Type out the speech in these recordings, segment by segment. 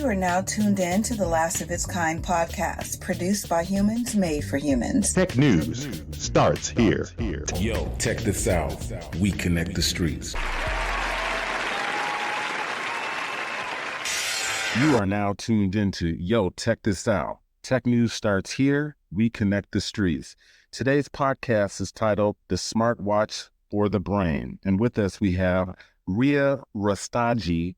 You are now tuned in to the Last of Its Kind podcast, produced by humans, made for humans. Tech news starts here. Yo, check this out. We connect the streets. You are now tuned into Yo, Check This Out. Tech news starts here. We connect the streets. Today's podcast is titled The Smartwatch for the Brain. And with us, we have Ria Rustagi.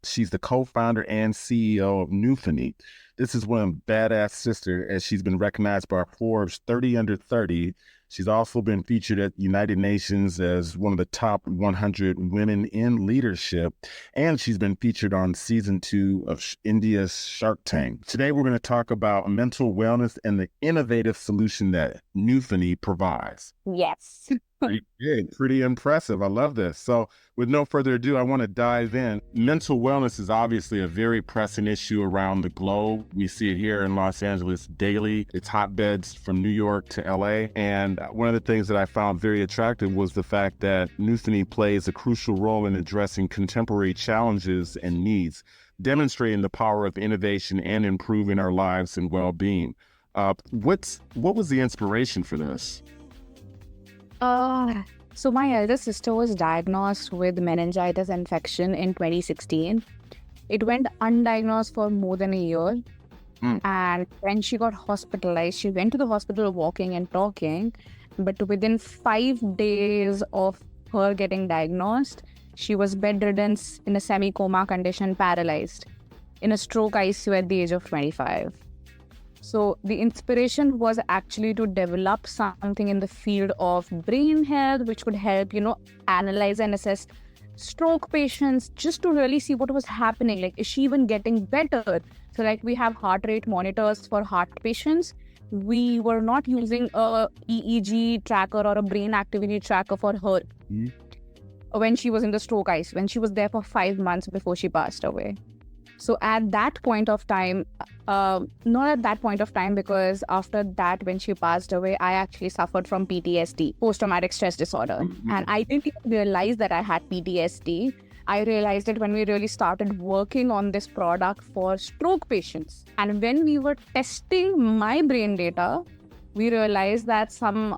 She's the co-founder and CEO of Neuphony. This is one badass sister, as she's been recognized by Forbes 30 Under 30. She's also been featured at United Nations as one of the top 100 women in leadership, and she's been featured on season 2 of India's Shark Tank. Today, we're going to talk about mental wellness and the innovative solution that Neuphony provides. Yes. Pretty good, pretty impressive. I love this. So with no further ado, I want to dive in. Mental wellness is obviously a very pressing issue around the globe. We see it here in Los Angeles daily. It's hotbeds from New York to LA. And one of the things that I found very attractive was the fact that Neuphony plays a crucial role in addressing contemporary challenges and needs, demonstrating the power of innovation and improving our lives and well-being. What was the inspiration for this? So my elder sister was diagnosed with meningitis infection in 2016. It went undiagnosed for more than a year. And when she got hospitalized, she went to the hospital walking and talking. But within 5 days of her getting diagnosed, she was bedridden in a semi-coma condition, paralyzed, in a stroke ICU at the age of 25. So the inspiration was actually to develop something in the field of brain health, which could help, analyze and assess stroke patients, just to really see what was happening. Like, is she even getting better? So like, we have heart rate monitors for heart patients. We were not using a EEG tracker or a brain activity tracker for her when she was in the stroke ICU, when she was there for 5 months before she passed away. So at that point of time, not at that point of time, because after that, when she passed away, I actually suffered from PTSD, post-traumatic stress disorder. And I didn't even realize that I had PTSD. I realized it when we really started working on this product for stroke patients. And when we were testing my brain data, we realized that some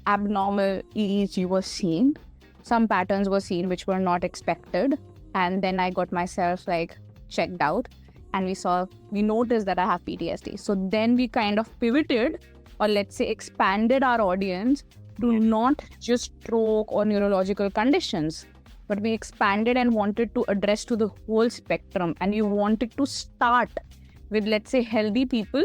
abnormal EEG was seen. Some patterns were seen which were not expected. And then I got myself checked out, and we noticed that I have PTSD. So then we kind of pivoted, or let's say expanded our audience to not just stroke or neurological conditions, but we expanded and wanted to address to the whole spectrum. And we wanted to start with, let's say, healthy people,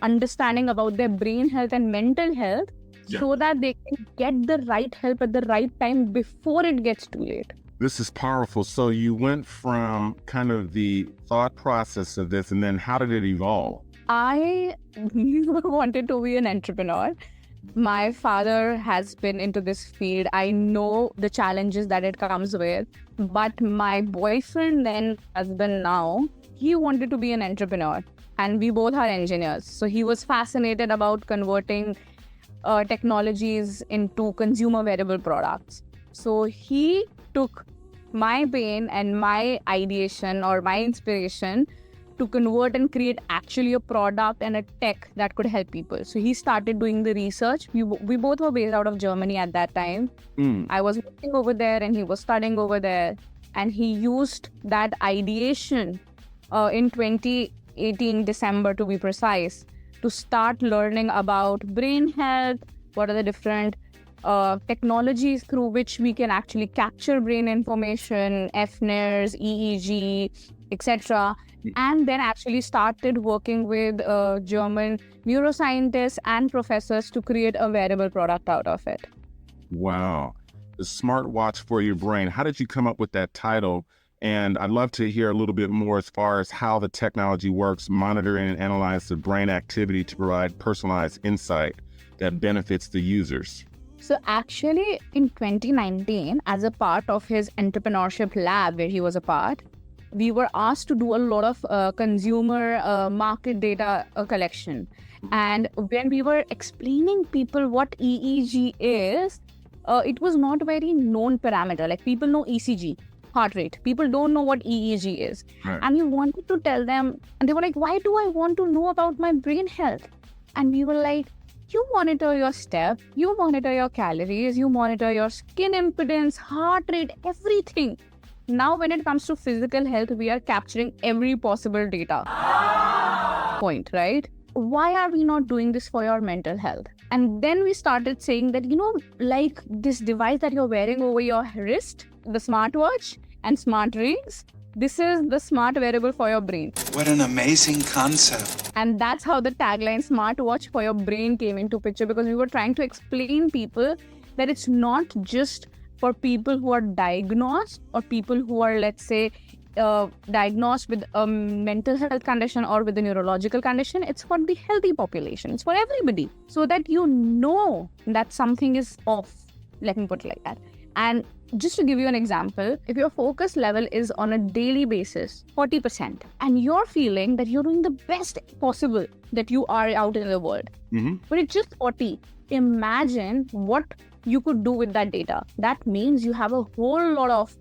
understanding about their brain health and mental health, so that they can get the right help at the right time before it gets too late. This is powerful. So you went from kind of the thought process of this, and then how did it evolve? I wanted to be an entrepreneur. My father has been into this field. I know the challenges that it comes with. But my boyfriend, then husband now, he wanted to be an entrepreneur. And we both are engineers. So he was fascinated about converting technologies into consumer wearable products. So he took my pain and my ideation or my inspiration to convert and create actually a product and a tech that could help people. So he started doing the research. We both were based out of Germany at that time. I was working over there and he was studying over there. And he used that ideation in 2018, December to be precise, to start learning about brain health, what are the different technologies through which we can actually capture brain information, FNIRS, EEG, etc. And then actually started working with German neuroscientists and professors to create a wearable product out of it. Wow. The Smartwatch for your brain. How did you come up with that title? And I'd love to hear a little bit more as far as how the technology works, monitoring and analyze the brain activity to provide personalized insight that benefits the users. So actually in 2019, as a part of his entrepreneurship lab where he was a part, we were asked to do a lot of consumer market data collection. And when we were explaining people what EEG is, it was not a very known parameter. Like, people know ECG, heart rate. People don't know what EEG is. Right. And we wanted to tell them, and they were like, why do I want to know about my brain health? And we were like, you monitor your step, you monitor your calories, you monitor your skin impedance, heart rate, everything. Now, when it comes to physical health, we are capturing every possible data point, right? Why are we not doing this for your mental health? And then we started saying that, like this device that you're wearing over your wrist, the smartwatch and smart rings, this is the smart wearable for your brain. What an amazing concept. And that's how the tagline smartwatch for your brain came into picture, because we were trying to explain people that it's not just for people who are diagnosed or people who are, let's say, diagnosed with a mental health condition or with a neurological condition. It's for the healthy population. It's for everybody. So that you know that something is off. Let me put it like that. And just to give you an example, if your focus level is on a daily basis, 40%, and you're feeling that you're doing the best possible that you are out in the world, but it's just 40, imagine what you could do with that data. That means you have a whole lot of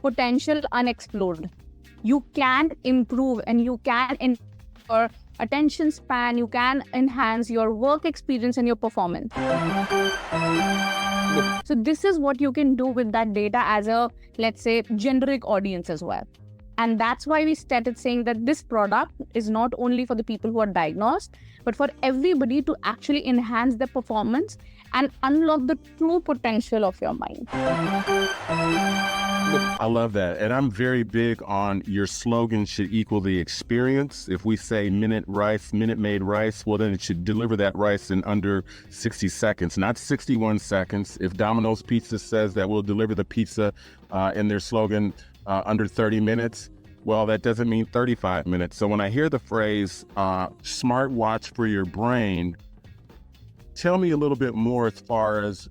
potential unexplored. You can improve and you can your attention span, you can enhance your work experience and your performance. So this is what you can do with that data as a, let's say, generic audience as well. And that's why we started saying that this product is not only for the people who are diagnosed, but for everybody to actually enhance their performance and unlock the true potential of your mind. I love that. And I'm very big on your slogan should equal the experience. If we say minute made rice, well, then it should deliver that rice in under 60 seconds, not 61 seconds. If Domino's Pizza says that we'll deliver the pizza in their slogan under 30 minutes, well, that doesn't mean 35 minutes. So when I hear the phrase smartwatch for your brain, tell me a little bit more as far as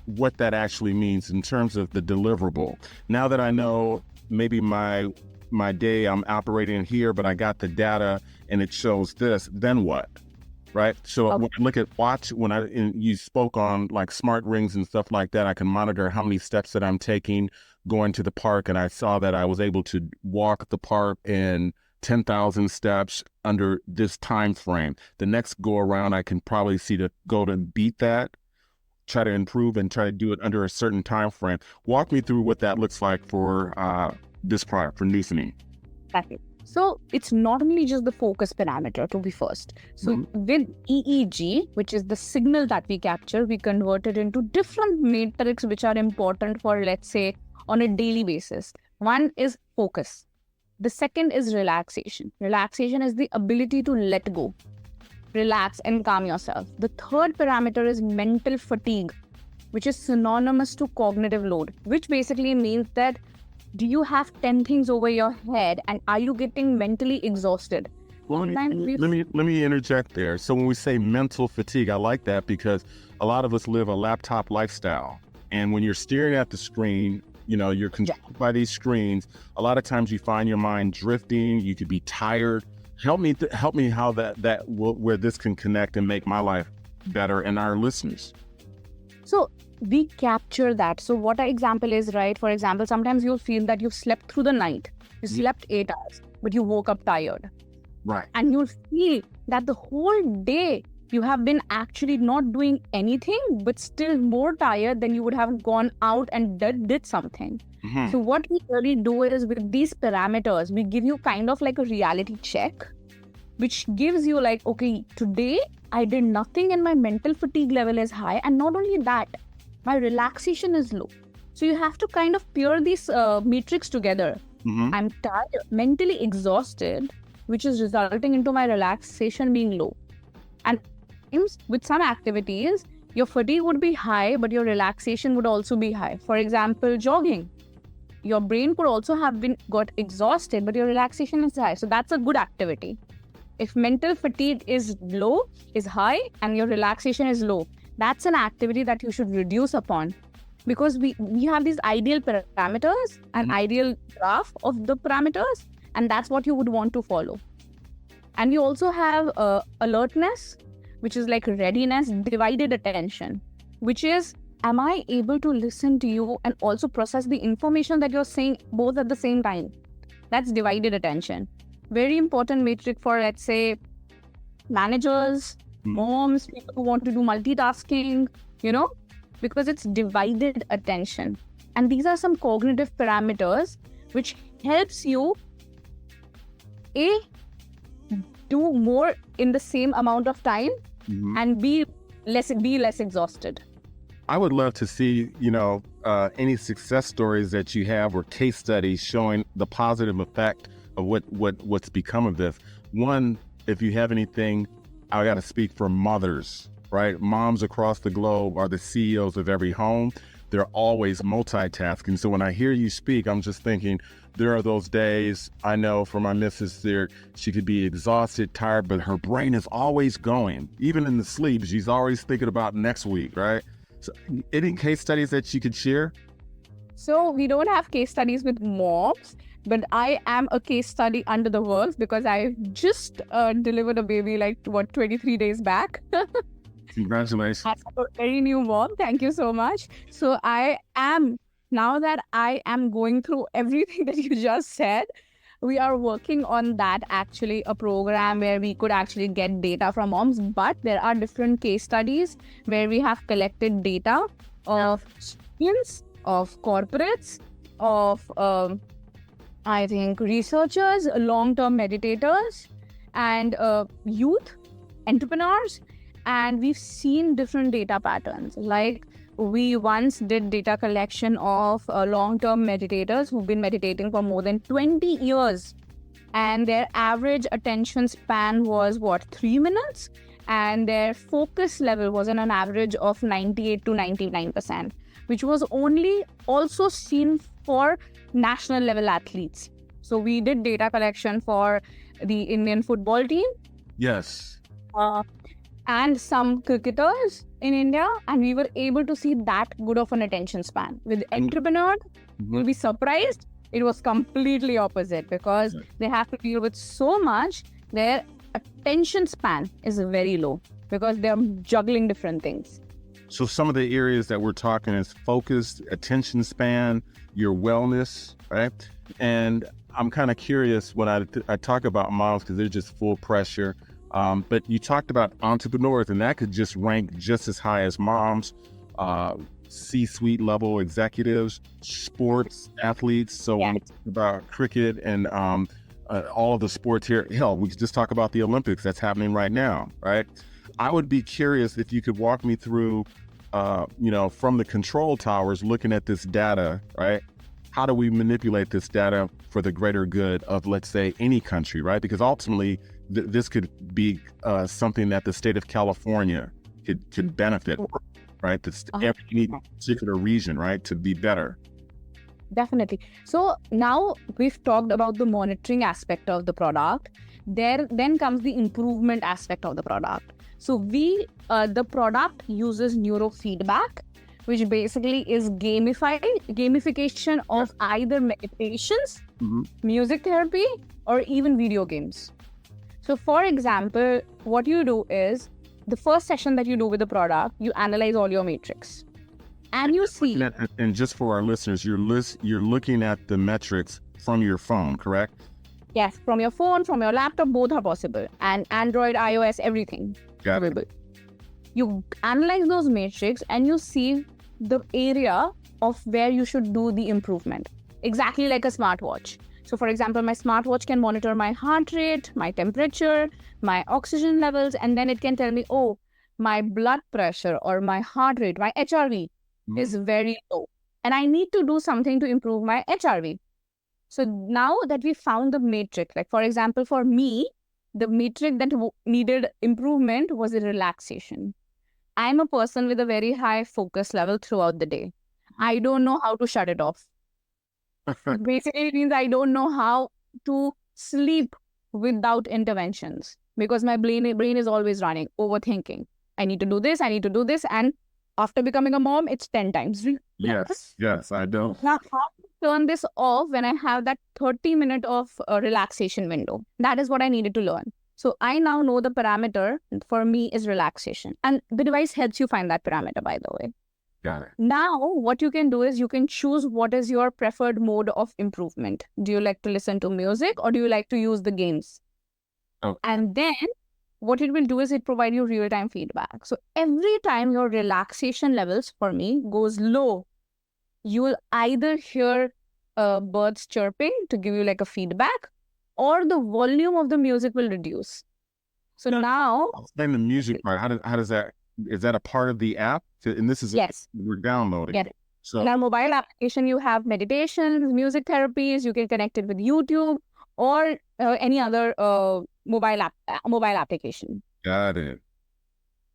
what that actually means in terms of the deliverable. Now that I know maybe my day I'm operating here, but I got the data and it shows this, then what? Right? So when I look at watch, you spoke on like smart rings and stuff like that, I can monitor how many steps that I'm taking going to the park. And I saw that I was able to walk the park in 10,000 steps under this time frame. The next go around, I can probably see to go to beat that, try to improve and try to do it under a certain time frame. Walk me through what that looks like for this product, for Neuphony. Exactly. So it's not only just the focus parameter to be first. So with EEG, which is the signal that we capture, we convert it into different metrics which are important for, let's say, on a daily basis. One is focus. The second is relaxation. Relaxation is the ability to let go, relax and calm yourself. The third parameter is mental fatigue, which is synonymous to cognitive load, which basically means that do you have 10 things over your head and are you getting mentally exhausted? Well, let me interject there. So when we say mental fatigue, I like that because a lot of us live a laptop lifestyle. And when you're staring at the screen, you're controlled by these screens. A lot of times you find your mind drifting. You could be tired. Help me how where this can connect and make my life better and our listeners. So we capture that. So what our example is, right? For example, sometimes you'll feel that you've slept through the night. You slept 8 hours, but you woke up tired. Right. And you'll feel that the whole day you have been actually not doing anything, but still more tired than you would have gone out and did something. So what we really do is with these parameters, we give you kind of like a reality check, which gives you like, okay, today I did nothing and my mental fatigue level is high. And not only that, my relaxation is low. So you have to kind of pair these metrics together. I'm tired, mentally exhausted, which is resulting into my relaxation being low. And with some activities, your fatigue would be high, but your relaxation would also be high. For example, jogging. Your brain could also have got exhausted, but your relaxation is high. So that's a good activity. If mental fatigue is high, and your relaxation is low, that's an activity that you should reduce upon. Because we have these ideal parameters, an ideal graph of the parameters, and that's what you would want to follow. And we also have alertness, which is like readiness, divided attention, which is am I able to listen to you and also process the information that you're saying both at the same time? That's divided attention. Very important metric for, let's say, managers, moms, people who want to do multitasking, because it's divided attention. And these are some cognitive parameters which helps you do more in the same amount of time and be less exhausted. I would love to see, any success stories that you have or case studies showing the positive effect of what's become of this. One, if you have anything, I got to speak for mothers, right? Moms across the globe are the CEOs of every home. They're always multitasking. So when I hear you speak, I'm just thinking there are those days, I know for my missus there, she could be exhausted, tired, but her brain is always going. Even in the sleep, she's always thinking about next week, right? So any case studies that you could share? So we don't have case studies with moms, but I am a case study under the world because I just delivered a baby 23 days back. Congratulations. I'm a very new mom. Thank you so much. So now that I am going through everything that you just said, we are working on that, actually, a program where we could actually get data from moms. But there are different case studies where we have collected data of students, of corporates, of, I think, researchers, long-term meditators, and youth, entrepreneurs. And we've seen different data patterns. Like, we once did data collection of long-term meditators who've been meditating for more than 20 years. And their average attention span was, 3 minutes? And their focus level was on an average of 98 to 99%, which was only also seen for national level athletes. So we did data collection for the Indian football team. Yes. And some cricketers in India, and we were able to see that good of an attention span. With entrepreneurs, you'll be surprised, it was completely opposite because they have to deal with so much. Their attention span is very low because they're juggling different things. So some of the areas that we're talking is focused, attention span, your wellness, right? And I'm kind of curious when I talk about moms because they're just full pressure. But you talked about entrepreneurs, and that could just rank just as high as moms, C-suite level executives, sports athletes. So when we talk about cricket and all of the sports here, hell, we could just talk about the Olympics that's happening right now, right? I would be curious if you could walk me through, from the control towers, looking at this data, right? How do we manipulate this data for the greater good of, let's say, any country, right? Because ultimately, this could be something that the state of California could benefit, right? Every particular region, right, to be better. Definitely. So now we've talked about the monitoring aspect of the product. Then comes the improvement aspect of the product. So the product uses neurofeedback, which basically is gamification of either meditations, music therapy, or even video games. So for example, what you do is the first session that you do with the product, you analyze all your metrics and you see. And just for our listeners, you're looking at the metrics from your phone, correct? Yes, from your phone, from your laptop, both are possible. And Android, iOS, everything. Got it. You analyze those metrics and you see the area of where you should do the improvement. Exactly like a smartwatch. So for example, my smartwatch can monitor my heart rate, my temperature, my oxygen levels, and then it can tell me, oh, my blood pressure or my heart rate, my HRV is very low. And I need to do something to improve my HRV. So now that we found the metric, like for example, for me, the metric that needed improvement was the relaxation. I'm a person with a very high focus level throughout the day. I don't know how to shut it off. Basically, it means I don't know how to sleep without interventions because my brain is always running, overthinking. I need to do this, and after becoming a mom, it's 10 times. Yes, I don't. Now, how to turn this off when I have that 30-minute of relaxation window? That is what I needed to learn. So I now know the parameter for me is relaxation. And the device helps you find that parameter, by the way. Got it. Now, what you can do is you can choose what is your preferred mode of improvement. Do you like to listen to music or do you like to use the games? Okay. And then what it will do is it provide you real-time feedback. So every time your relaxation levels, for me, goes low, you will either hear birds chirping to give you like a feedback, or the volume of the music will reduce. So now, explain the music part. How does that, is that a part of the app? And this is yes, we're downloading. get it. So In our mobile application, you have meditations, music therapies. You can connect it with YouTube or any other mobile application. got it.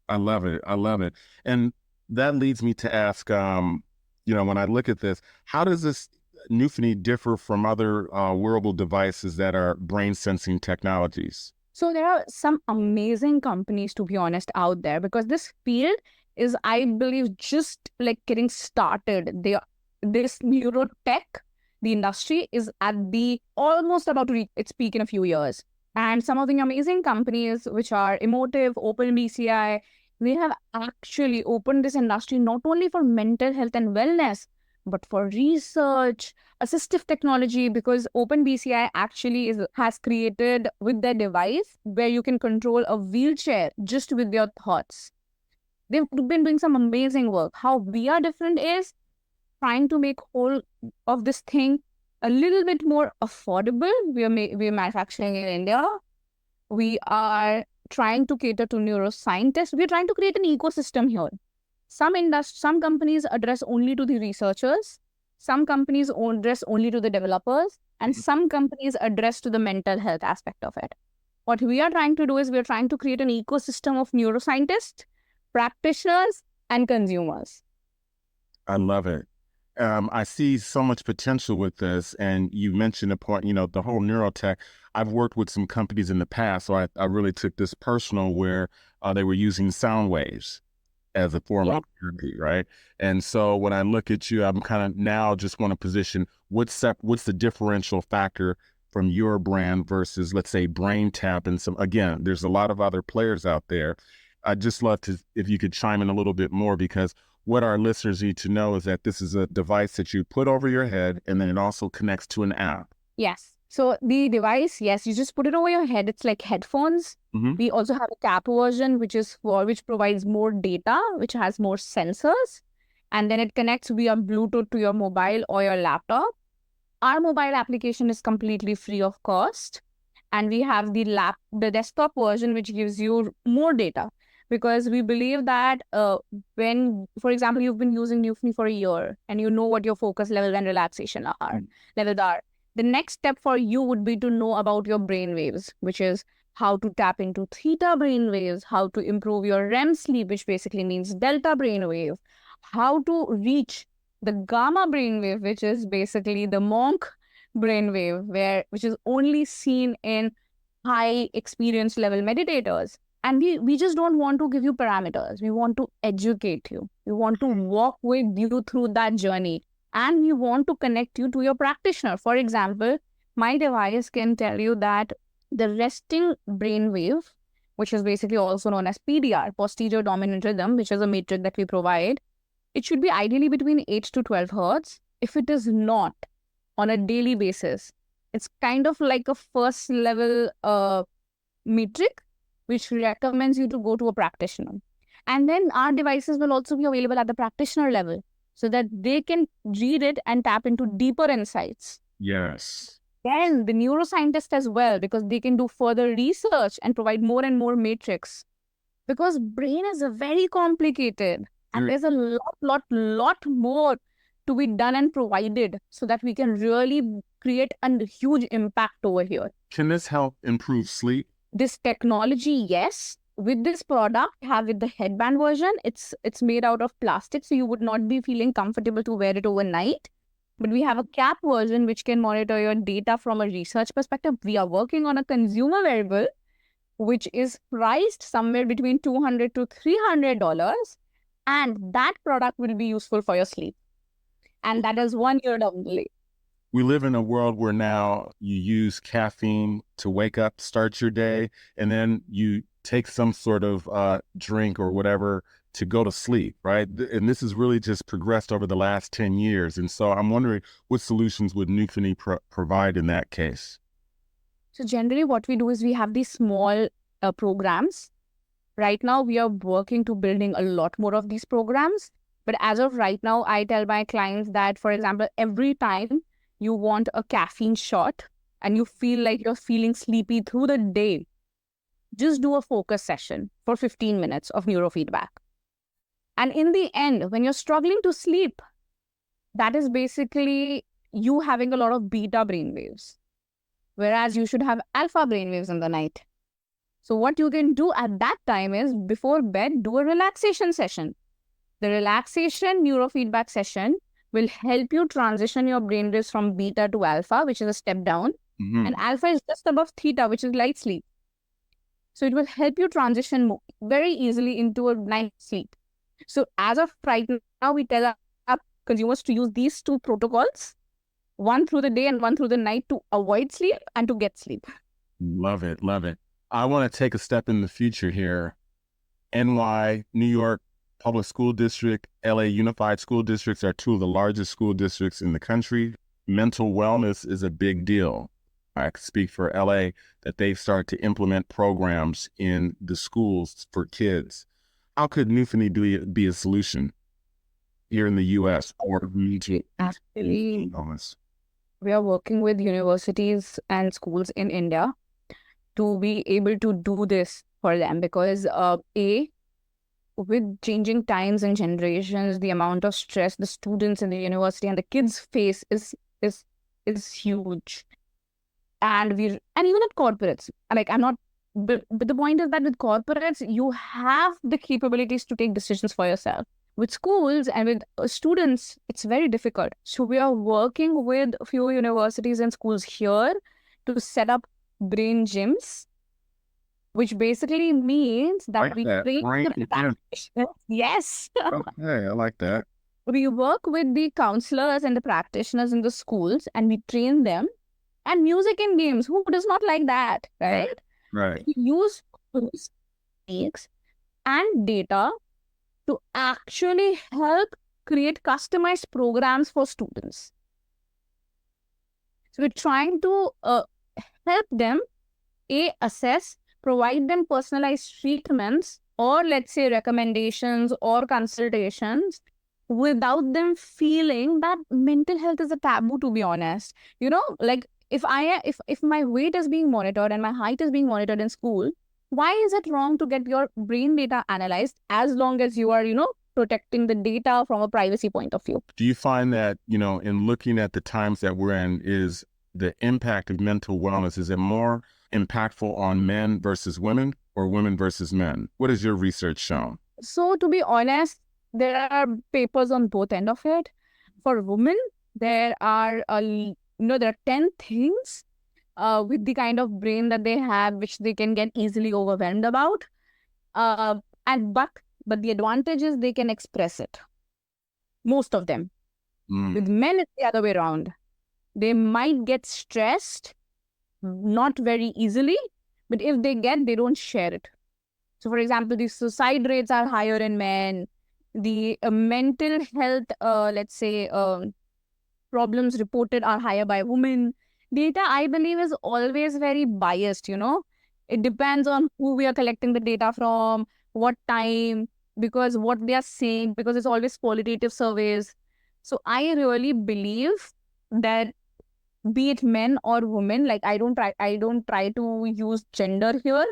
I love it. I love it. And that leads me to ask, when I look at this, how does this Neuphony differ from other wearable devices that are brain sensing technologies? So there are some amazing companies, to be honest, out there, because this field is, I believe, just like getting started. This neurotech, the industry is at the almost about to reach its peak in a few years. And some of the amazing companies, which are Emotive, OpenBCI, they have actually opened this industry not only for mental health and wellness, but for research, assistive technology, because OpenBCI actually has created with their device where you can control a wheelchair just with your thoughts. They've been doing some amazing work. How we are different is trying to make whole of this thing a little bit more affordable. We are manufacturing in India. We are trying to cater to neuroscientists. We're trying to create an ecosystem here. Some companies address only to the researchers. Some companies address only to the developers. And some companies address to the mental health aspect of it. What we are trying to do is we're trying to create an ecosystem of neuroscientists, practitioners, and consumers. I love it. I see so much potential with this. And you mentioned a point, the whole neurotech. I've worked with some companies in the past, so I really took this personal where they were using sound waves as a form of therapy, right? And so when I look at you, I'm kind of now just want to position what's the differential factor from your brand versus, let's say, BrainTap and again, there's a lot of other players out there. I'd just love to, if you could chime in a little bit more, because what our listeners need to know is that this is a device that you put over your head and then it also connects to an app. Yes. So the device, yes, you just put it over your head. It's like headphones. Mm-hmm. We also have a cap version, which provides more data, which has more sensors. And then it connects via Bluetooth to your mobile or your laptop. Our mobile application is completely free of cost. And we have the desktop version, which gives you more data. Because we believe that when, for example, you've been using Neuphony for a year and you know what your focus level and relaxation levels are, the next step for you would be to know about your brain waves, which is how to tap into theta brain waves, how to improve your REM sleep, which basically means delta brain wave, how to reach the gamma brain wave, which is basically the monk brain wave, which is only seen in high experience level meditators. And we just don't want to give you parameters. We want to educate you. We want to walk with you through that journey. And we want to connect you to your practitioner. For example, my device can tell you that the resting brainwave, which is basically also known as PDR, posterior dominant rhythm, which is a metric that we provide, it should be ideally between 8 to 12 hertz. If it is not on a daily basis, it's kind of like a first level metric, which recommends you to go to a practitioner. And then our devices will also be available at the practitioner level, so that they can read it and tap into deeper insights. Yes. Then the neuroscientists as well, because they can do further research and provide more and more metrics. Because brain is very complicated and there's a lot more to be done and provided so that we can really create a huge impact over here. Can this help improve sleep? This technology, yes. With this product, with the headband version, it's made out of plastic, so you would not be feeling comfortable to wear it overnight. But we have a cap version which can monitor your data from a research perspective. We are working on a consumer wearable, which is priced somewhere between $200 to $300, and that product will be useful for your sleep. And that is 1 year down the lane. We live in a world where now you use caffeine to wake up, start your day, and then you take some sort of drink or whatever to go to sleep, right? And this has really just progressed over the last 10 years. And so I'm wondering what solutions would Neuphony provide in that case? So generally what we do is we have these small programs. Right now, we are working to building a lot more of these programs. But as of right now, I tell my clients that, for example, every time you want a caffeine shot and you feel like you're feeling sleepy through the day, just do a focus session for 15 minutes of neurofeedback. And in the end, when you're struggling to sleep, that is basically you having a lot of beta brainwaves, whereas you should have alpha brainwaves in the night. So what you can do at that time is, before bed, do a relaxation session. The relaxation neurofeedback session will help you transition your brainwaves from beta to alpha, which is a step down. And alpha is just above theta, which is light sleep. So it will help you transition very easily into a night sleep. So as of right now, we tell our consumers to use these two protocols, one through the day and one through the night, to avoid sleep and to get sleep. Love it. Love it. I want to take a step in the future here. NY, New York Public School District, LA Unified School Districts are two of the largest school districts in the country. Mental wellness is a big deal. I can speak for LA that they've started to implement programs in the schools for kids. How could Neuphony be a solution here in the US or mental wellness? We are working with universities and schools in India to be able to do this for them, because with changing times and generations, the amount of stress the students in the university and the kids face is huge. And even at corporates, like but the point is that with corporates, you have the capabilities to take decisions for yourself. With schools and with students, it's very difficult. So we are working with a few universities and schools here to set up brain gyms, which basically means that we train the practitioners. Yes. Okay, I like that. We work with the counselors and the practitioners in the schools, and we train them. And music and games, who does not like that, right? Right. We use techniques and data to actually help create customized programs for students. So we're trying to help them, assess, provide them personalized treatments, or let's say recommendations or consultations, without them feeling that mental health is a taboo, to be honest. Like if my weight is being monitored and my height is being monitored in school, why is it wrong to get your brain data analyzed, as long as you are, protecting the data from a privacy point of view? Do you find that, in looking at the times that we're in, is the impact of mental wellness, is it more impactful on men versus women or women versus men? What has your research shown? So to be honest, there are papers on both ends of it. For women, there are there are 10 things with the kind of brain that they have, which they can get easily overwhelmed about. But the advantage is they can express it. Most of them. With men, it's the other way around. They might get stressed, not very easily, but if they don't share it. So for example, the suicide rates are higher in men. The mental health, problems reported are higher by women. Data, I believe, is always very biased, It depends on who we are collecting the data from, what time, because what they are saying, because it's always qualitative surveys. So I really believe that, be it men or women, like I don't try to use gender here.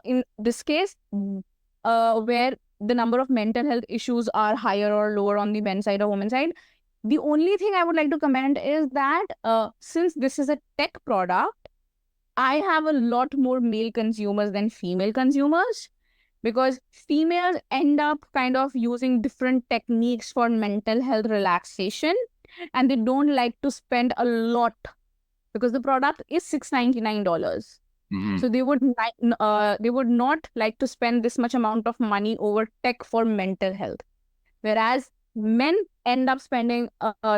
In this case, where the number of mental health issues are higher or lower on the men's side or women's side, the only thing I would like to comment is that since this is a tech product, I have a lot more male consumers than female consumers, because females end up kind of using different techniques for mental health relaxation, and they don't like to spend a lot because the product is $699. So they would not like to spend this much amount of money over tech for mental health, whereas men end up spending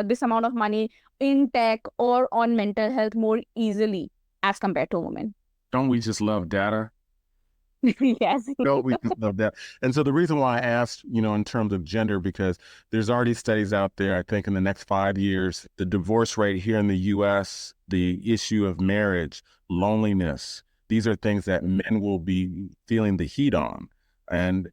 this amount of money in tech or on mental health more easily as compared to women. Don't we just love data? Yes. No, we love that. And so the reason why I asked, in terms of gender, because there's already studies out there, I think in the next 5 years, the divorce rate here in the US, the issue of marriage, loneliness, these are things that men will be feeling the heat on. And,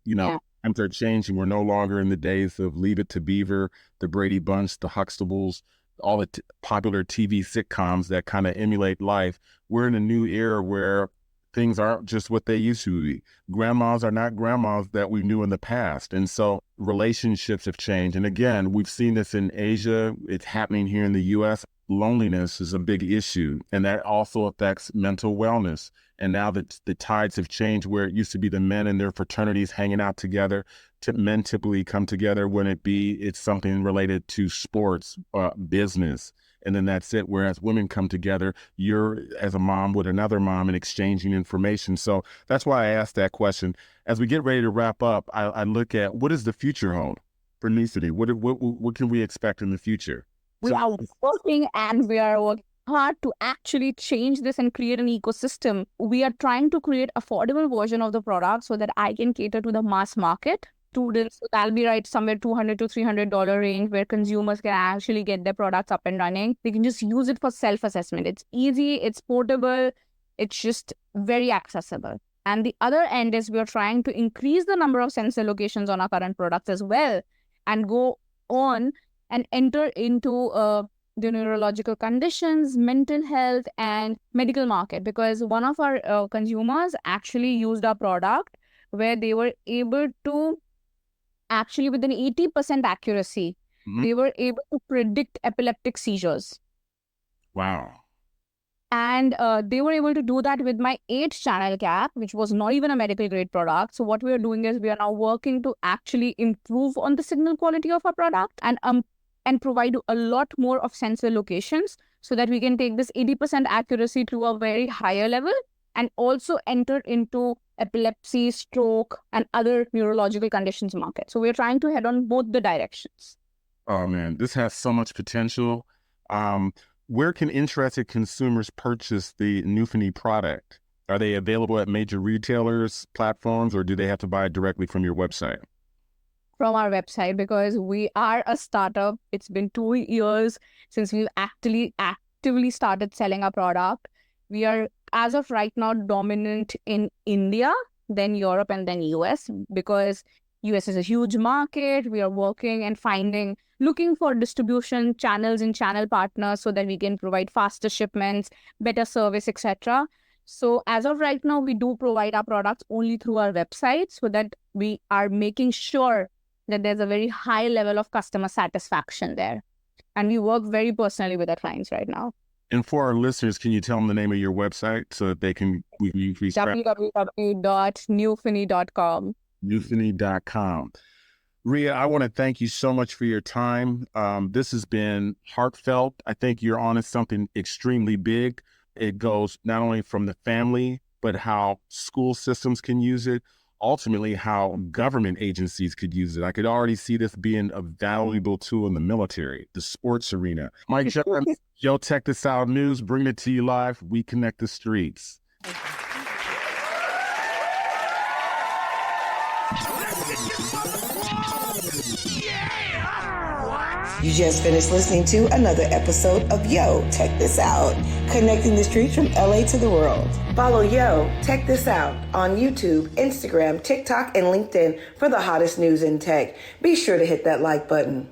times are changing. We're no longer in the days of Leave It to Beaver, the Brady Bunch, the Huxtables, all the popular TV sitcoms that kind of emulate life. We're in a new era where things aren't just what they used to be. Grandmas are not grandmas that we knew in the past. And so relationships have changed. And again, we've seen this in Asia. It's happening here in the US. Loneliness is a big issue. And that also affects mental wellness. And now that the tides have changed, where it used to be the men and their fraternities hanging out together, men typically come together when it's something related to sports, business. And then that's it. Whereas women come together, you're as a mom with another mom and exchanging information. So that's why I asked that question. As we get ready to wrap up, I look at what does the future hold for Neuphony? What can we expect in the future? We are working hard to actually change this and create an ecosystem. We are trying to create affordable version of the product so that I can cater to the mass market students. So that'll be right somewhere $200 to $300 range, where consumers can actually get their products up and running. They can just use it for self-assessment. It's easy, it's portable, it's just very accessible. And the other end is we are trying to increase the number of sensor locations on our current products as well, and go on and enter into the neurological conditions, mental health, and medical market. Because one of our consumers actually used our product where they were able to actually, with an 80% accuracy, they were able to predict epileptic seizures. Wow. And they were able to do that with my 8-channel cap, which was not even a medical grade product. So what we are doing is we are now working to actually improve on the signal quality of our product and provide a lot more of sensor locations so that we can take this 80% accuracy to a very higher level and also enter into epilepsy, stroke, and other neurological conditions market. So we're trying to head on both the directions. Oh man, this has so much potential. Where can interested consumers purchase the Neuphony product? Are they available at major retailers, platforms, or do they have to buy it directly from your website? From our website, because we are a startup. It's been 2 years since we've actively started selling our product. We are, as of right now, dominant in India, then Europe, and then US, because US is a huge market. We are working and looking for distribution channels and channel partners so that we can provide faster shipments, better service, etc. So as of right now, we do provide our products only through our website so that we are making sure that there's a very high level of customer satisfaction there. And we work very personally with our clients right now. And for our listeners, can you tell them the name of your website so that we can increase www.neuphony.com. Neuphony.com. Ria, I want to thank you so much for your time. This has been heartfelt. I think you're on to something extremely big. It goes not only from the family, but how school systems can use it, ultimately how government agencies could use it. I could already see this being a valuable tool in the military, the sports arena. Mike Jones, Yo Tech This Out News, bring it to you live. We connect the streets. You just finished listening to another episode of Yo, Check This Out, connecting the streets from LA to the world. Follow Yo, Check This Out on YouTube, Instagram, TikTok, and LinkedIn for the hottest news in tech. Be sure to hit that like button.